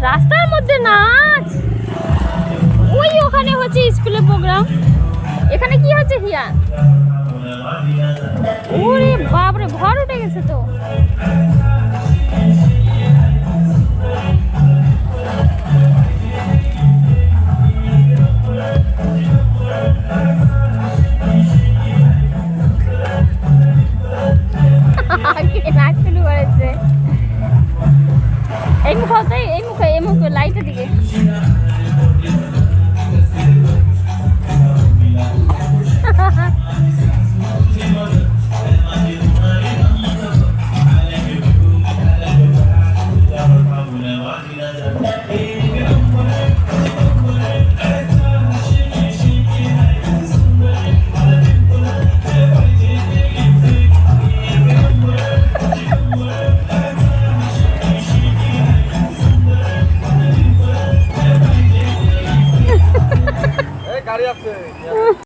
রাস্তার মধ্যে নাচ, ওই ওখানে হচ্ছে স্কুলে প্রোগ্রাম। এখানে কি হচ্ছে হিয়া? ওরে বাপরে, ভর উঠে গেছে তো। নাচ শুরু করেছে। এই মুখ হতে, এই মুখে, এই মুখে লাইটের দিকে। গাড়ি আছে।